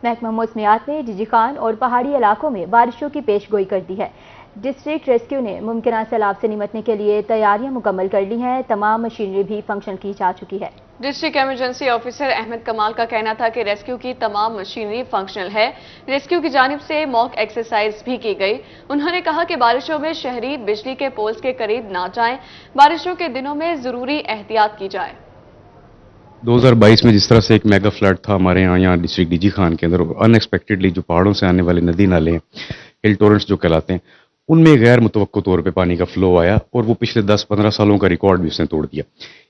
محکمہ موسمیات نے ڈی جی خان اور پہاڑی علاقوں میں بارشوں کی پیش گوئی کر دی ہے۔ ڈسٹرکٹ ریسکیو نے ممکنہ سیلاب سے نمٹنے کے لیے تیاریاں مکمل کر لی ہیں، تمام مشینری بھی فنکشن کی جا چکی ہے۔ ڈسٹرکٹ ایمرجنسی آفیسر احمد کمال کا کہنا تھا کہ ریسکیو کی تمام مشینری فنکشنل ہے۔ ریسکیو کی جانب سے موک ایکسرسائز بھی کی گئی۔ انہوں نے کہا کہ بارشوں میں شہری بجلی کے پولز کے قریب نہ جائیں، بارشوں کے دنوں میں ضروری احتیاط کی جائے۔ 2022 میں جس طرح سے ایک میگا فلڈ تھا ہمارے یہاں ڈسٹرکٹ ڈی جی خان کے اندر، ان ایکسپیکٹڈلی جو پہاڑوں سے آنے والے ندی نالے ہیں، ہل ٹورنٹس جو کہلاتے ہیں، ان میں غیر متوقع طور پہ پانی کا فلو آیا اور وہ پچھلے 10-15 سالوں کا ریکارڈ بھی اس نے توڑ دیا۔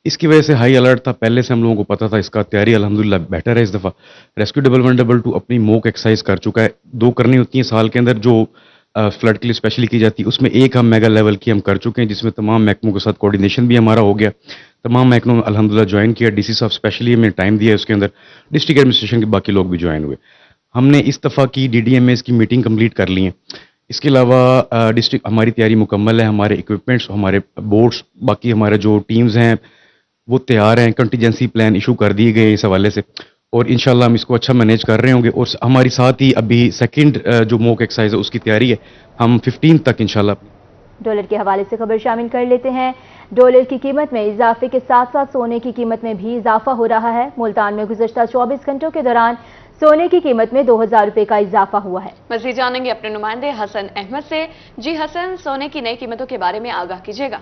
اس کی وجہ سے ہائی الرٹ تھا، پہلے سے ہم لوگوں کو پتا تھا، اس کا تیاری الحمدللہ بیٹر ہے۔ اس دفعہ ریسکیو ڈبل 1 ڈبل 2 اپنی موک ایکسرسائز کر چکا ہے۔ 2 کرنی ہوتی ہیں سال کے اندر جو فلڈ کے لیے اسپیشلی کی جاتی ہے، اس میں ایک ہم میگا لیول کی ہم کر چکے ہیں، جس میں تمام محکموں کے ساتھ کوارڈینیشن بھی ہمارا ہو گیا۔ تمام محکموں نے الحمدللہ جوائن کیا، ڈی سی صاحب اسپیشلی ہمیں ٹائم دیا، اس کے اندر ڈسٹرکٹ ایڈمنسٹریشن کے باقی لوگ بھی جوائن ہوئے۔ ہم نے اس دفعہ کی ڈی ڈی ایم ایس کی میٹنگ کمپلیٹ کر لی ہیں۔ اس کے علاوہ ڈسٹرکٹ ہماری تیاری مکمل ہے، ہمارے اکوپمنٹس، ہمارے بورڈس، باقی ہمارے جو ٹیمز ہیں وہ تیار ہیں، کنٹیجنسی پلان ایشو کر دیے گئے اس حوالے سے، اور انشاءاللہ ہم اس کو اچھا مینیج کر رہے ہوں گے۔ اور ہماری ساتھ ہی ابھی سیکنڈ جو موک ایکسرسائز ہے اس کی تیاری ہے، ہم 15 تک انشاءاللہ۔ ڈالر کے حوالے سے خبر شامل کر لیتے ہیں۔ ڈالر کی قیمت میں اضافے کے ساتھ ساتھ سونے کی قیمت میں بھی اضافہ ہو رہا ہے۔ ملتان میں گزشتہ 24 گھنٹوں کے دوران سونے کی قیمت میں 2000 روپے کا اضافہ ہوا ہے۔ مزید جانیں گے اپنے نمائندے حسن احمد سے۔ جی حسن، سونے کی نئی قیمتوں کے بارے میں آگاہ کیجیے گا۔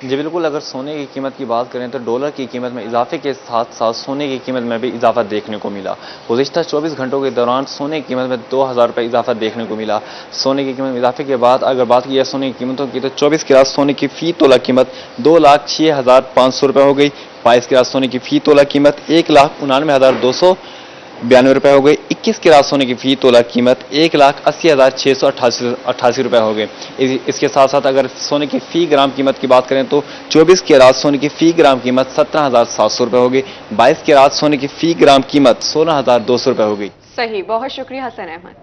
جی بالکل، اگر سونے کی قیمت کی بات کریں تو ڈالر کی قیمت میں اضافے کے ساتھ ساتھ سونے کی قیمت میں بھی اضافہ دیکھنے کو ملا۔ گزشتہ 24 گھنٹوں کے دوران سونے کی قیمت میں 2000 روپے اضافہ دیکھنے کو ملا۔ سونے کی قیمت میں اضافے کے بعد اگر بات کی جائے سونے کی قیمتوں کی تو 24 کیرات سونے کی فی تولہ قیمت 2,06,500 روپے ہو گئی۔ 22 کیرات سونے کی فی تولہ قیمت 1,99,292 روپے ہو گئی۔ 21 کیرات سونے کی فی تولہ قیمت 1,80,688 روپے ہو گئے۔ اس کے ساتھ ساتھ اگر سونے کی فی گرام قیمت کی بات کریں تو 24 کیرات سونے کی فی گرام قیمت 17,700 روپے ہو گئی۔ 22 کیرات سونے کی فی گرام قیمت 16,200 روپے ہو گئی۔ صحیح، بہت شکریہ حسن احمد۔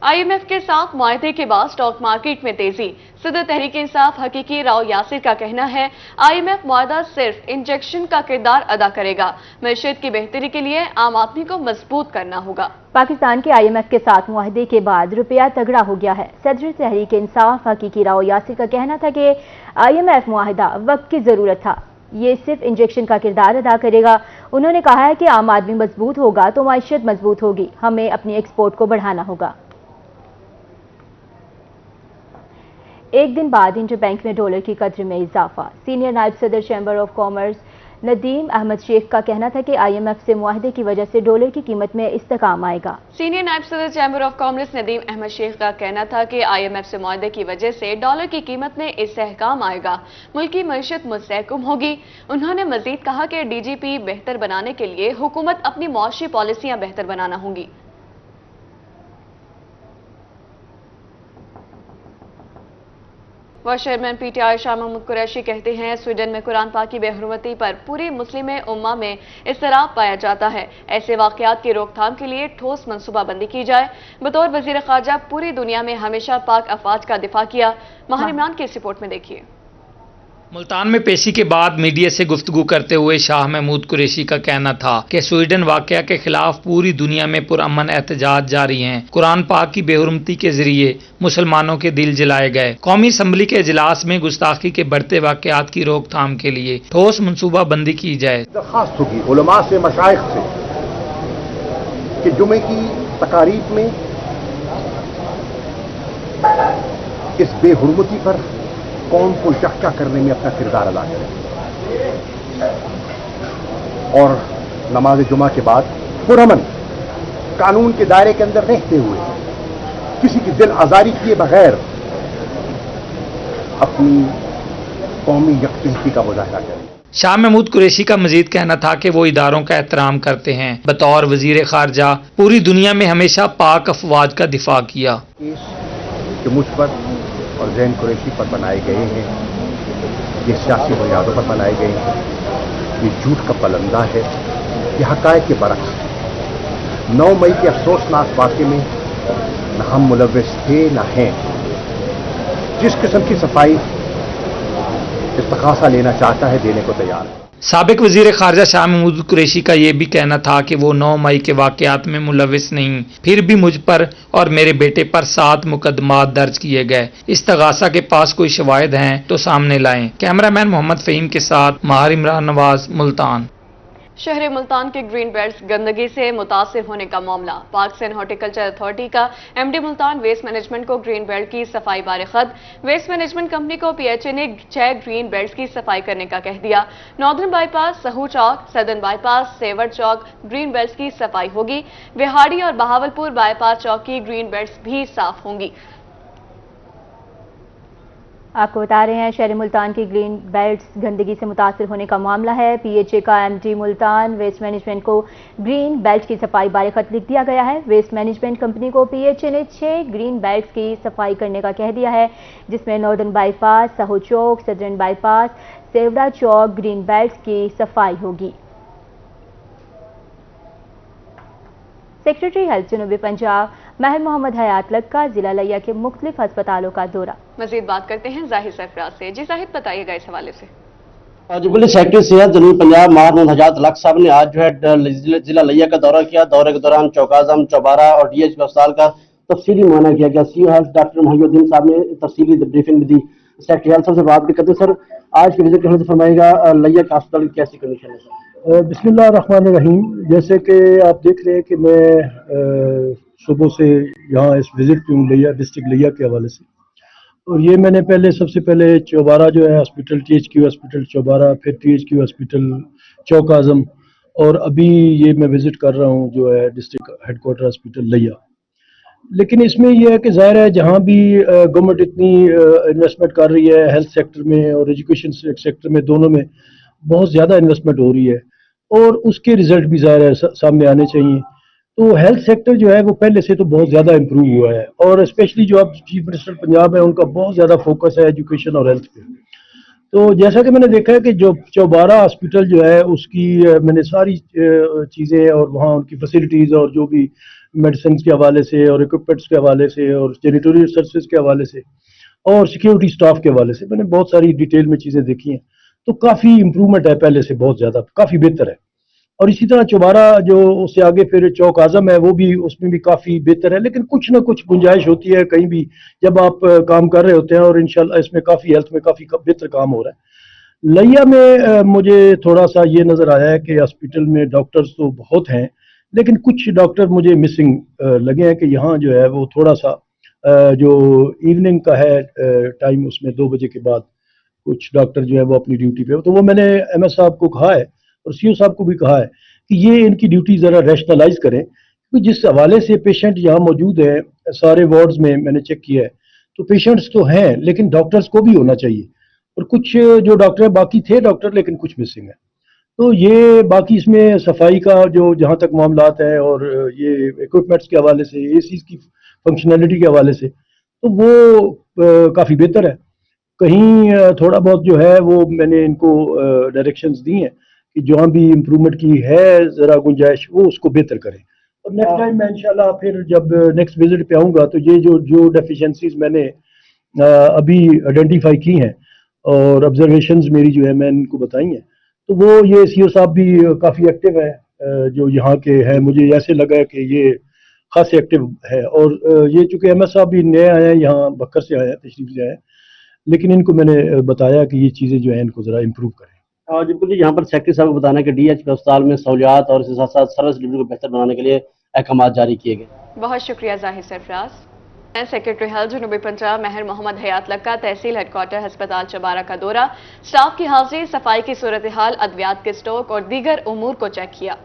آئی ایم ایف کے ساتھ معاہدے کے بعد اسٹاک مارکیٹ میں تیزی۔ صدر تحریک انصاف حقیقی راؤ یاسر کا کہنا ہے آئی ایم ایف معاہدہ صرف انجیکشن کا کردار ادا کرے گا، معیشت کی بہتری کے لیے عام آدمی کو مضبوط کرنا ہوگا۔ پاکستان کے آئی ایم ایف کے ساتھ معاہدے کے بعد روپیہ تگڑا ہو گیا ہے۔ صدر تحریک انصاف حقیقی راؤ یاسر کا کہنا تھا کہ آئی ایم ایف معاہدہ وقت کی ضرورت تھا، یہ صرف انجیکشن کا کردار ادا کرے گا۔ انہوں نے کہا ہے کہ عام آدمی مضبوط ہوگا تو معیشت مضبوط ہوگی، ہمیں اپنی ایکسپورٹ کو بڑھانا ہوگا۔ ایک دن بعد انٹر بینک میں ڈالر کی قدر میں اضافہ۔ سینئر نائب صدر chamber of commerce Nadeem Ahmed Sheikh کا کہنا تھا کہ آئی ایم ایف سے معاہدے کی وجہ سے ڈالر کی قیمت میں استحکام آئے گا۔ سینئر نائب صدر chamber of commerce Nadeem Ahmed Sheikh کا کہنا تھا کہ آئی ایم ایف سے معاہدے کی وجہ سے ڈالر کی قیمت میں استحکام آئے گا، ملک کی معیشت مستحکم ہوگی۔ انہوں نے مزید کہا کہ ڈی جی پی بہتر بنانے کے لیے حکومت اپنی معاشی پالیسیاں بہتر بنانا ہوں گی۔ Vice chairman P T I Shah Mahmood Qureshi کہتے ہیں سویڈن میں قرآن پاک کی بے حرمتی پر پوری مسلم امہ میں اضطراب پایا جاتا ہے، ایسے واقعات کی روک تھام کے لیے ٹھوس منصوبہ بندی کی جائے۔ بطور وزیر خارجہ پوری دنیا میں ہمیشہ پاک افواج کا دفاع کیا۔ ماہر عمران کی اس رپورٹ میں دیکھیے۔ ملتان میں پیشی کے بعد میڈیا سے گفتگو کرتے ہوئے شاہ محمود قریشی کا کہنا تھا کہ سویڈن واقعہ کے خلاف پوری دنیا میں پرامن احتجاج جاری ہیں۔ قرآن پاک کی بے حرمتی کے ذریعے مسلمانوں کے دل جلائے گئے۔ قومی اسمبلی کے اجلاس میں گستاخی کے بڑھتے واقعات کی روک تھام کے لیے ٹھوس منصوبہ بندی کی جائے۔ درخواست ہوگی علماء سے، مشائخ سے کہ جمعے کی تقاریب میں اس بے حرمتی پر قوم کو یکجا کرنے میں اپنا کردار ادا کریں اور نماز جمعہ کے بعد پرامن قانون کے دائرے کے اندر رہتے ہوئے کسی کی دل آزاری کیے بغیر اپنی قومی یکجہتی کا مظاہرہ کریں۔ شاہ محمود قریشی کا مزید کہنا تھا کہ وہ اداروں کا احترام کرتے ہیں۔ بطور وزیر خارجہ پوری دنیا میں ہمیشہ پاک افواج کا دفاع کیا۔ جو مجھ پر اور زین قریشی پر بنائے گئے ہیں، یہ سیاسی بنیادوں پر بنائے گئے ہیں، یہ جھوٹ کا پلندہ ہے، یہ حقائق کے برعکس 9 مئی کے افسوسناک واقعے میں نہ ہم ملوث تھے نہ ہیں۔ جس قسم کی صفائی استغاثہ لینا چاہتا ہے دینے کو تیار ہے۔ साबिक वजीर खारजा शाह महमूद कुरैशी का यह भी कहना था कि वो 9 मई के वाकयात में मुलविस नहीं, फिर भी मुझ पर और मेरे बेटे पर 7 मुकदमात दर्ज किए गए। इस्तगासा के पास कोई शवाहिद हैं तो सामने लाएं। कैमरामैन मोहम्मद फहीम के साथ माहिर इमरान नवाज, मुल्तान। शहर मुल्तान के ग्रीन बेल्ट्स गंदगी से मुतासिर होने का मामला। पार्क्स एंड हॉर्टिकल्चर अथॉरिटी का एमडी मुल्तान वेस्ट मैनेजमेंट को ग्रीन बेल्ट की सफाई बारे खत। वेस्ट मैनेजमेंट कंपनी को पीएचए ने 6 ग्रीन बेल्ट्स की सफाई करने का कह दिया। नॉर्दर्न बाईपास, सहू चौक, सदर्न बाईपास, सेवर चौक ग्रीन बेल्ट्स की सफाई होगी। विहाड़ी और बहावलपुर बाईपास चौक की ग्रीन बेल्ट्स भी साफ होंगी। आपको बता रहे हैं शहर मुल्तान की ग्रीन बेल्ट्स गंदगी से मुतासिर होने का मामला है। पीएचए का एमडी मुल्तान वेस्ट मैनेजमेंट को ग्रीन बेल्ट की सफाई बारे खत लिख दिया गया है। वेस्ट मैनेजमेंट कंपनी को पीएचए ने 6 ग्रीन बेल्ट्स की सफाई करने का कह दिया है, जिसमें नॉर्दर्न बाईपास, सहू चौक, सदर्न बाईपास, सेवड़ा चौक ग्रीन बेल्ट्स की सफाई होगी। सेक्रेटरी हेल्थ जनूबी पंजाब महर मोहम्मद हयात लग का जिला लिया के मुख्तलिफ अस्पतालों का दौरा। मजीद बात करते हैं जाहिर सरफराज से। जी जाहिर, बताइएगा इस हवाले से। जुबली सेक्रेटरी सेहत जनूबी पंजाब महर मोहम्मद हयात लग साहब ने आज जो है जिला लिया का दौरा किया। दौरे के दौरान चौकाज़म, चौबारा और डीएचपी अस्पताल का तफसीली मुआयना किया गया। सीओ हेल्थ डॉक्टर मोहिउद्दीन साहब ने तफसीली ब्रीफिंग दी। सेक्रेटरी हेल्थ से बात भी करते। सर, आज के विजिट करने से फरमाएगा लिया का अस्पताल की कैसी कंडीशन है? बिस्मिल्लाह रहमान रहीम। जैसे कि आप देख रहे हैं कि मैं सुबह से यहाँ इस विजिट पे हूँ लिया डिस्ट्रिक्ट लिया के हवाले से। और ये मैंने सबसे पहले चौबारा जो है हॉस्पिटल, टीएचक्यू हॉस्पिटल चौबारा, फिर टीएचक्यू हॉस्पिटल चौक आज़म, और अभी ये मैं विजिट कर रहा हूँ जो है डिस्ट्रिक्ट हेडक्वार्टर हॉस्पिटल लिया। लेकिन इसमें यह है कि ज़ाहिर है जहाँ भी गवर्नमेंट इतनी इन्वेस्टमेंट कर रही है हेल्थ सेक्टर में और एजुकेशन सेक्टर में, दोनों में बहुत ज़्यादा इन्वेस्टमेंट हो रही है और उसके रिजल्ट भी ज़ाहिर है सामने आने चाहिए। तो हेल्थ सेक्टर जो है वो पहले से तो बहुत ज़्यादा इम्प्रूव हुआ है और स्पेशली जो अब चीफ मिनिस्टर पंजाब है उनका बहुत ज़्यादा फोकस है एजुकेशन और हेल्थ पे। तो जैसा कि मैंने देखा है कि जो चौबारा हॉस्पिटल जो है उसकी मैंने सारी चीज़ें और वहाँ उनकी फैसिलिटीज़ और जो भी मेडिसिन के हवाले से और इक्विपमेंट्स के हवाले से और जैनिटोरियल सर्विसेज के हवाले से और सिक्योरिटी स्टाफ के हवाले से मैंने बहुत सारी डिटेल में चीज़ें देखी हैं। तो काफ़ी इम्प्रूवमेंट है पहले से, बहुत ज़्यादा काफ़ी बेहतर है। और इसी तरह चौबारा जो उससे आगे फिर चौक आज़म है वो भी, उसमें भी काफ़ी बेहतर है। लेकिन कुछ ना कुछ गुंजाइश होती है कहीं भी जब आप काम कर रहे होते हैं, और इंशाल्लाह इसमें काफ़ी हेल्थ में काफ़ी बेहतर काम हो रहा है। लिया में मुझे थोड़ा सा ये नज़र आया है कि हॉस्पिटल में डॉक्टर्स तो बहुत हैं लेकिन कुछ डॉक्टर मुझे मिसिंग लगे हैं कि यहाँ जो है वो थोड़ा सा जो इवनिंग का है टाइम, उसमें 2 बजे के बाद कुछ डॉक्टर जो है वो अपनी ड्यूटी पे हो। तो वो मैंने एमएस साहब को कहा है और सीओ साहब को भी कहा है कि ये इनकी ड्यूटी ज़रा रैशनलाइज करें, क्योंकि जिस हवाले से पेशेंट यहाँ मौजूद है सारे वार्ड्स में मैंने चेक किया है तो पेशेंट्स तो हैं लेकिन डॉक्टर्स को भी होना चाहिए, और कुछ जो डॉक्टर बाकी थे डॉक्टर लेकिन कुछ मिसिंग है। तो ये बाकी इसमें सफाई का जो जहाँ तक मामलात है और ये इक्विपमेंट्स के हवाले से, एसीज की फंक्शनैलिटी के हवाले से, तो वो काफ़ी बेहतर है। कहीं थोड़ा बहुत जो है वो मैंने इनको डायरेक्शंस दी हैं कि जहाँ भी इम्प्रूवमेंट की है ज़रा गुंजाइश वो उसको बेहतर करें। और नेक्स्ट टाइम मैं इंशाल्लाह फिर जब नेक्स्ट विजिट पे आऊँगा तो ये जो डेफिशिएंसीज मैंने अभी आइडेंटिफाई की हैं और ऑब्जर्वेशंस मेरी जो है मैं इनको बताई हैं, तो वो ये सीओ साहब भी काफ़ी एक्टिव है जो यहाँ के हैं। मुझे ऐसे लगा कि ये खास एक्टिव है। और ये चूँकि एमएस साहब भी नए आए हैं यहाँ, बकर से आए हैं, तशरीफ ले आए हैं, लेकिन इनको मैंने बताया कि ये चीज़ें जो है इनको ज़रा इम्प्रूव करें। और बिल्कुल यहाँ पर सेक्रेटरी साहब को बताना कि डीएचपी अस्पताल में सहूलियात और इसके साथ साथ सर्विस डिलीवरी को बेहतर बनाने के लिए अहकाम जारी किए गए। बहुत शुक्रिया जाहिर सरफराज। सेक्रेटरी हेल्थ जनूबी पंजाब महर मोहम्मद हयात लग का तहसील हेडक्वार्टर अस्पताल चौबारा का दौरा, स्टाफ की हाजिरी, सफाई की सूरत हाल, अद्वियात के स्टॉक और दीगर उमूर को चेक किया।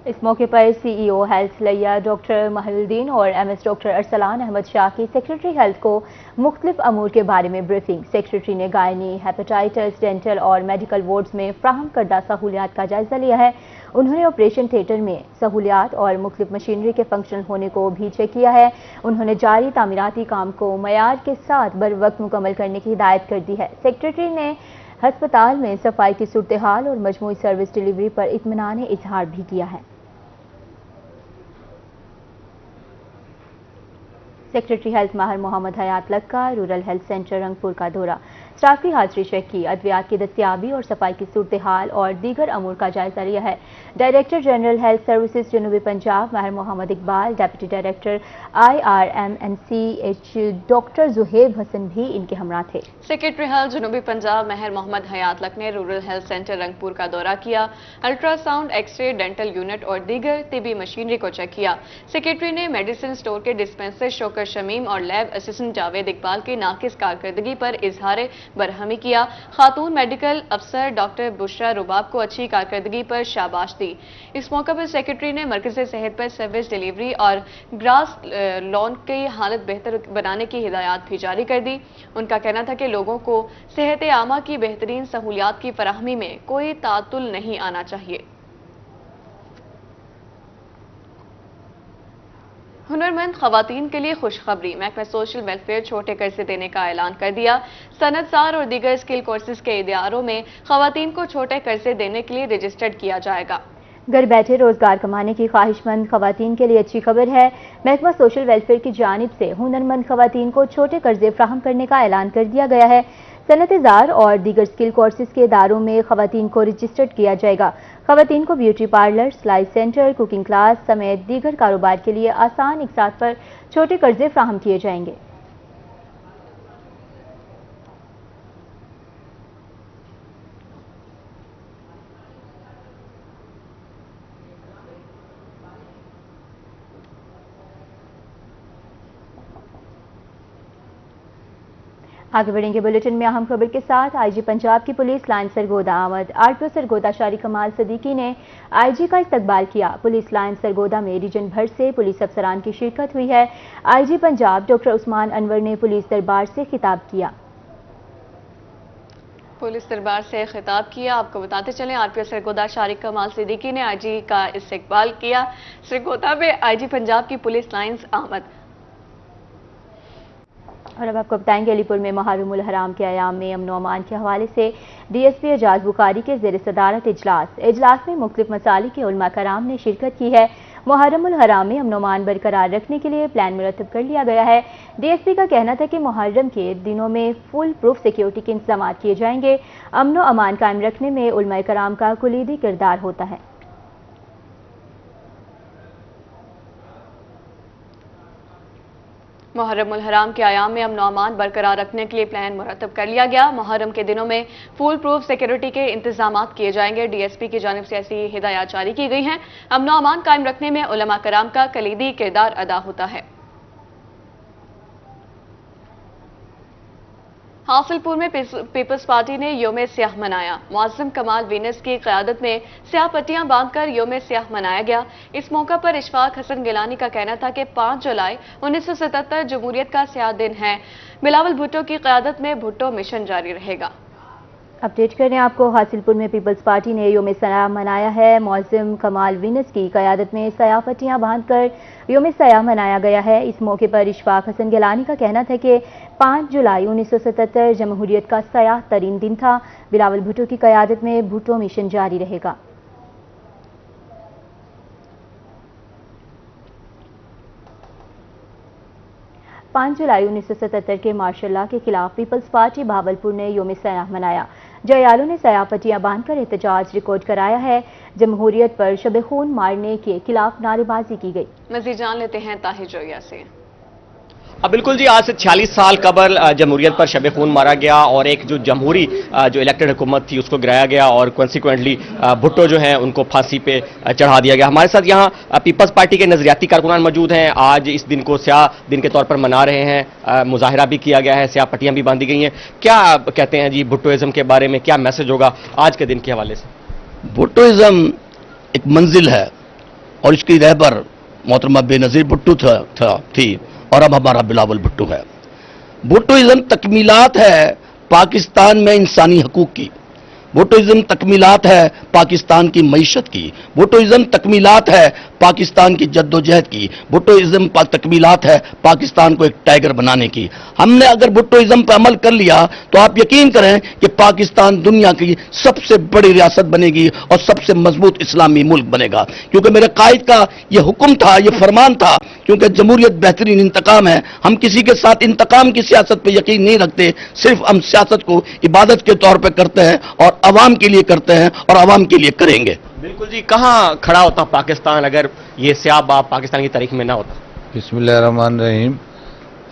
इस मौके पर सीईओ हेल्थ लिया डॉक्टर महिउद्दीन और एमएस डॉक्टर अरसलान अहमद शाह की सेक्रेटरी हेल्थ को मुख्तलिफ अमूर के बारे में ब्रीफिंग। सेक्रेटरी ने गायनी, हेपेटाइटिस, डेंटल और मेडिकल वार्ड्स में फ्राहम करदा सहूलियात का जायजा लिया है। उन्होंने ऑपरेशन थिएटर में सहूलियात और मुख्तलिफ मशीनरी के फंक्शन होने को भी चेक किया है। उन्होंने जारी तामीराती काम को मयार के साथ बर वक्त मुकम्मल करने की हिदायत कर दी है। सेक्रेटरी ने अस्पताल में सफाई की सूरत हाल और मजमूई सर्विस डिलीवरी पर इत्मीनान इजहार भी किया है। सेक्रेटरी हेल्थ महर मोहम्मद हयात लग का रूरल हेल्थ सेंटर रंगपुर का दौरा। स्टाफ की हाजिरी चेक की, अद्वियात की दस्तियाबी और सफाई की सूरत-ए-हाल और दीगर अमूर का जायजा लिया है। डायरेक्टर जनरल हेल्थ सर्विसेज जनूबी पंजाब माहिर Mohammad Iqbal, deputy director IRMNCH doctor Zuhaib Hasan भी इनके हमरा थे। सेक्रेटरी हेल्थ जनूबी पंजाब माहिर मोहम्मद हयात लक ने रूरल हेल्थ सेंटर रंगपुर का दौरा किया, अल्ट्रासाउंड, एक्सरे, डेंटल यूनिट और दीगर तिबी मशीनरी को चेक किया। सेक्रेटरी ने मेडिसिन स्टोर के डिस्पेंसर शौकत शमीम और लैब असिस्टेंट जावेद इकबाल की नाकिस कारकर्दगी पर इजहार बरहमी किया। खातून मेडिकल अफसर डॉक्टर बुशरा रुबाब को अच्छी कारकर्दगी पर शाबाश दी। इस मौके पर सेक्रेटरी ने मरकज़ सेहत पर सर्विस डिलीवरी और ग्रास लॉन की हालत बेहतर बनाने की हिदायत भी जारी कर दी। उनका कहना था कि लोगों को सेहत आमा की बेहतरीन सहूलियात की फराहमी में कोई तातुल नहीं आना चाहिए। हुनरमंद खवातीन के लिए खुशखबरी, महकमा सोशल वेलफेयर छोटे कर्जे देने का ऐलान कर दिया। सनतसार और दीगर स्किल कोर्सेज के इदारों में खवातीन को छोटे कर्जे देने के लिए रजिस्टर्ड किया जाएगा। घर बैठे रोजगार कमाने की ख्वाहिशमंद खवातीन के लिए अच्छी खबर है। महकमा सोशल वेलफेयर की जानिब से हुनरमंद खवातीन को छोटे कर्जे फ्राहम करने का ऐलान कर दिया गया है। सनत-ए-जार और दीगर स्किल कोर्सेज के इदारों में खवातीन को रजिस्टर्ड किया जाएगा। खवातीन को ब्यूटी पार्लर, सिलाई सेंटर, कुकिंग क्लास समेत दीगर कारोबार के लिए आसान इकसात पर छोटे कर्जे फ्राहम किए जाएंगे। आगे बढ़ेंगे बुलेटिन में अहम खबर के साथ। आईजी पंजाब की पुलिस लाइन सरगोदा आमद। RPO सरगोदा शारी कमाल सदीकी ने आईजी का इस्तकबाल किया। पुलिस लाइन सरगोदा में रीजन भर से पुलिस अफसरान की शिरकत हुई है। आईजी पंजाब डॉक्टर उस्मान अनवर ने पुलिस दरबार से खिताब किया। पुलिस दरबार से खिताब किया। आपको बताते चलें, RPO सरगोदा शारिक कमाल सिद्दीकी ने आईजी का इस्तकबाल किया। सरगोदा में आईजी पंजाब की पुलिस लाइन्स आमद। और अब आपको बताएंगे, अलीपुर में मुहर्रमुल हराम के अयाम में अमन अमान के हवाले से DSP एजाज बुखारी के ज़ेर सदारत इजलास में मुख्तलिफ मसालिक के उलमा कराम ने शिरकत की है। मुहर्रमुल हराम में अमन अमान बरकरार रखने के लिए प्लान मुरतब कर लिया गया है। DSP का कहना था कि मुहर्रम के दिनों में फुल प्रूफ सिक्योरिटी के इंतजाम किए जाएंगे। अमन अमान कायम रखने में उलमा कराम का कुलीदी किरदार होता है। मुहर्रमुल हराम के आयाम में अमन अमान बरकरार रखने के लिए प्लान मुरतब कर लिया गया। मुहर्रम के दिनों में फुल प्रूफ सिक्योरिटी के इंतजाम किए जाएंगे। DSP की जानिब से ऐसी हिदायत जारी की गई हैं। अमन अमान कायम रखने में उलमा कराम का कलीदी किरदार अदा होता है। हासिलपुर में पीपल्स पार्टी ने योम स्याह मनाया। मुअज़्ज़म कमाल वीनस की क़यादत में स्याह पट्टियां बांधकर योम स्याह मनाया गया। इस मौका पर इशफाक हसन गिलानी का कहना था कि 5 जुलाई 1977 जमहूरियत का स्याह दिन है। बिलावल भुट्टो की क़यादत में भुट्टो मिशन जारी रहेगा। अपडेट करें आपको, हासिलपुर में पीपल्स पार्टी ने योम सयाह मनाया है। मुअज़्ज़म कमाल वीनस की क़यादत में सयाह पट्टियां बांधकर योम सयाह मनाया गया है। इस मौके पर इशफाक हसन गिलानी का कहना था कि 5 जुलाई 1977 जमहूरियत का सयाह तरीन दिन था। बिलावल भुट्टो की क़यादत में भुट्टो मिशन जारी रहेगा। जुलाई 1977 के मार्शल लॉ के खिलाफ पीपल्स पार्टी भावलपुर ने योम सयाह मनाया। जयालों ने सयाह पट्टियां बांधकर एहतजाज रिकॉर्ड कराया है। जमहूरियत पर शब खून मारने के खिलाफ नारेबाजी की गई। मज़ीद जान लेते हैं ताहिर जोया से। बिल्कुल जी, आज से 46 साल कबल जमहूरियत पर शब खून मारा गया और एक जो जमहूरी जो इलेक्टेड हुकूमत थी उसको गिराया गया और कॉन्सिक्वेंटली भुट्टो जो है उनको फांसी पे चढ़ा दिया गया। हमारे साथ यहाँ पीपल्स पार्टी के नजरियाती कारकुनान मौजूद हैं। आज इस दिन को स्याह दिन के तौर पर मना रहे हैं। मुजाहिरा भी किया गया है, स्याह पट्टियां भी बांधी गई हैं। क्या कहते हैं जी भुट्टोइज्म के बारे में, क्या मैसेज होगा आज के दिन के हवाले से? भुट्टोइज्म एक मंजिल है और इसकी रहबर मोहतरमा बेनज़ीर भुट्टो थी और अब हमारा बिलावल भुट्टो है। भुट्टोइज्म तकमीलात है पाकिस्तान में इंसानी हकूक की। भुट्टोइज्म तकमीलात है पाकिस्तान की मईशत की, भुट्टोइज्म तकमीलात है पाकिस्तान की जद्दोजहद की, भुट्टोइज्म तकमीलात है पाकिस्तान को एक टाइगर बनाने की। हमने अगर भुट्टोइज्म पर अमल कर लिया तो आप यकीन करें कि पाकिस्तान दुनिया की सबसे बड़ी रियासत बनेगी और सबसे मजबूत इस्लामी मुल्क बनेगा। क्योंकि मेरे कायद का ये हुक्म था, ये फरमान था, क्योंकि जमहूरियत बेहतरीन इंतकाम है। हम किसी के साथ इंतकाम की सियासत पे यकीन नहीं रखते, सिर्फ हम सियासत को इबादत के तौर पे करते हैं और अवाम के लिए करते हैं और अवाम के लिए करेंगे। बिल्कुल जी, कहाँ खड़ा होता पाकिस्तान अगर ये स्याह पाकिस्तान की तारीख में ना होता? बिस्मिल्लाहिर्रहमानिर्रहीम।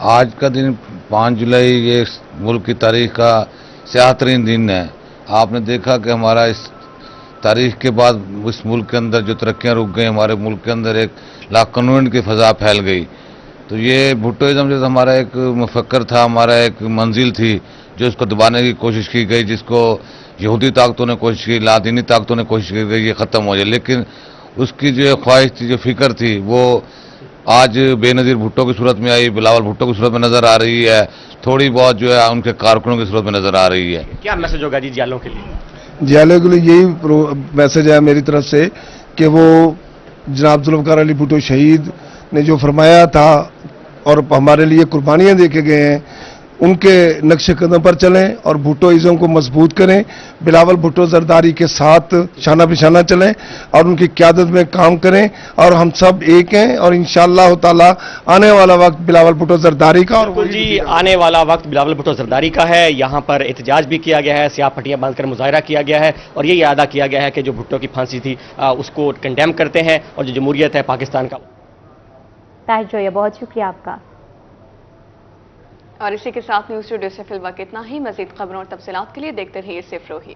आज का दिन 5 जुलाई ये मुल्क की तारीख का स्याहतरीन दिन है। आपने देखा कि हमारा इस तारीख के बाद इस मुल्क के अंदर जो तरक्कियां रुक गई, हमारे मुल्क के अंदर एक लाकनून की फ़ज़ा फैल गई। तो ये भुट्टोइज्म जो हमारा एक मुफक्कर था, हमारा एक मंजिल थी, जो उसको दबाने की कोशिश की गई, जिसको यहूदी ताकतों ने कोशिश की, लातीनी ताकतों ने कोशिश की गई ये ख़त्म हो जाए, लेकिन उसकी जो ख्वाहिश थी, जो फिक्र थी, वो आज बेनज़ीर भुट्टो की सूरत में आई, बिलावल भुट्टो की सूरत में नज़र आ रही है, थोड़ी बहुत जो है उनके कारकुनों की सूरत में नज़र आ रही है। क्या मैसेज होगा जी जियालों के लिए? जियालों के लिए यही मैसेज है मेरी तरफ से कि वो जनाब जुल्फ़िकार अली भुट्टो शहीद ने जो फरमाया था और हमारे लिए कुर्बानियाँ दे के गए हैं, उनके नक्शे कदम पर चलें और भुट्टोइज्म को मजबूत करें। बिलावल भुट्टो जरदारी के साथ शाना बिशाना चलें और उनकी क़यादत में काम करें और हम सब एक हैं और इंशाअल्लाह ताला आने वाला वक्त बिलावल भुट्टो जरदारी का और जी आने वाला वक्त बिलावल भुट्टो जरदारी का है। यहाँ पर एहतजाज भी किया गया है, सियाह पट्टियाँ बांधकर मुजाहरा किया गया है और ये अदा किया गया है कि जो भुट्टो की फांसी थी उसको कंडेम करते हैं और जो जमहूरियत है पाकिस्तान का। ताहिर जोया, बहुत शुक्रिया आपका। और इसी के साथ न्यूज़ स्टूडियो से फिलहाल इतना ही। मजीद खबरों और तफसीलात के लिए देखते रहिए सिर्फ रोही।